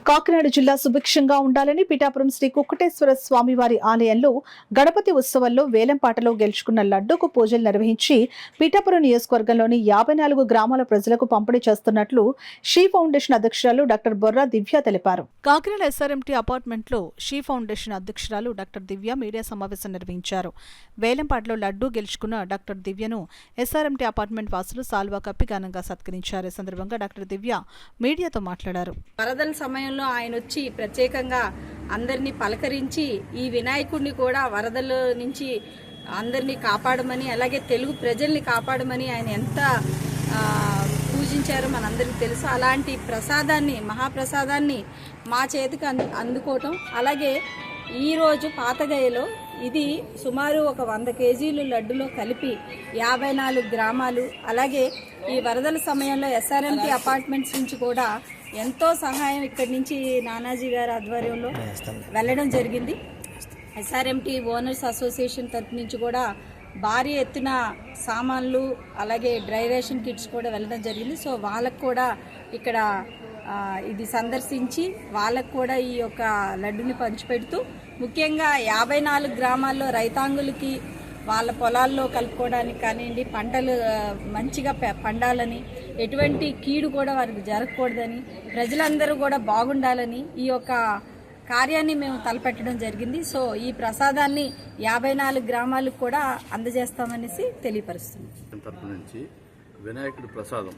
కాకినాడ జిల్లా సుభిక్షంగా ఉండాలని పిఠాపురం శ్రీ కుక్కటేశ్వర స్వామివారి ఆలయంలో గణపతి ఉత్సవాల్లో వేలంపాటలో గెలుచుకున్న లడ్డూకు పూజలు నిర్వహించి పిఠాపురం నియోజకవర్గంలోని 54 గ్రామాల ప్రజలకు పంపిణీ చేస్తున్నట్లు షీ ఫౌండేషన్ అధ్యక్షురాలు డాక్టర్ బొర్రా దివ్య తెలిపారు. కాకినాడ ఎస్ఆర్ఎంటీ అపార్ట్మెంట్లో షీ ఫౌండేషన్ అధ్యక్షురాలు డాక్టర్ దివ్య మీడియా సమావేశం నిర్వహించారు. వేలంపాటలో లడ్డూ గెలుచుకున్న డాక్టర్ దివ్యను ఎస్ఆర్ఎంటీ అపార్ట్మెంట్ వాసులు సాల్వా కప్పి ఘనంగా సత్కరించారు. ఈ సందర్భంగా డాక్టర్ దివ్య మీడియాతో మాట్లాడారు. వరదల సమయంలో ఆయన వచ్చి ప్రత్యేకంగా అందరినీ పలకరించి ఈ వినాయకుడిని కూడా వరదల నుంచి అందరినీ కాపాడమని, అలాగే తెలుగు ప్రజల్ని కాపాడమని ఆయన ఎంత పూజించారో మనందరికీ తెలుసు. అలాంటి ప్రసాదాన్ని, మహాప్రసాదాన్ని మా చేతికి అందుకోవటం, అలాగే ఈరోజు పాతగయలో ఇది సుమారు ఒక 100 కేజీలు లడ్డులో కలిపి 54 గ్రామాలు, అలాగే ఈ వరదల సమయంలో ఎస్ఆర్ఎంటీ అపార్ట్మెంట్స్ నుంచి కూడా ఎంతో సహాయం ఇక్కడి నుంచి నానాజీ గారి ఆధ్వర్యంలో వెళ్ళడం జరిగింది. ఎస్ఆర్ఎంటీ ఓనర్స్ అసోసియేషన్ తరఫు నుంచి కూడా భారీ ఎత్తున సామాన్లు, అలాగే డ్రై రేషన్ కిట్స్ కూడా వెళ్ళడం జరిగింది. సో వాళ్ళకు కూడా ఇక్కడ ఇది సందర్శించి వాళ్ళకు కూడా ఈ యొక్క లడ్డుని పంచిపెడుతూ, ముఖ్యంగా 54 గ్రామాల్లో రైతాంగులకి వాళ్ళ పొలాల్లో కలుపుకోవడానికి కానివ్వండి, పంటలు మంచిగా పండాలని, ఎటువంటి కీడు కూడా వారికి జరగకూడదని, ప్రజలందరూ కూడా బాగుండాలని ఈ యొక్క కార్యాన్ని మేము తలపెట్టడం జరిగింది. సో ఈ ప్రసాదాన్ని 54 గ్రామాలకు కూడా అందజేస్తామనేసి తెలియపరుస్తుంది. తరపు నుంచి వినాయకుడి ప్రసాదం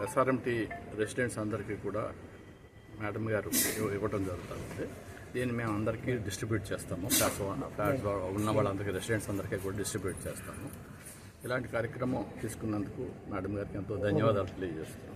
ఎస్ఆర్ఎంటీ రెసిడెంట్స్ అందరికీ కూడా మేడం గారు ఇవ్వడం జరుగుతుంది. దీన్ని మేము అందరికీ డిస్ట్రిబ్యూట్ చేస్తాము. ఫ్లాట్స్ ఉన్న వాళ్ళందరికీ, రెసిడెంట్స్ అందరికీ కూడా డిస్ట్రిబ్యూట్ చేస్తాము. ఇలాంటి కార్యక్రమం తీసుకున్నందుకు మేడం గారికి ఎంతో ధన్యవాదాలు తెలియజేస్తున్నాము.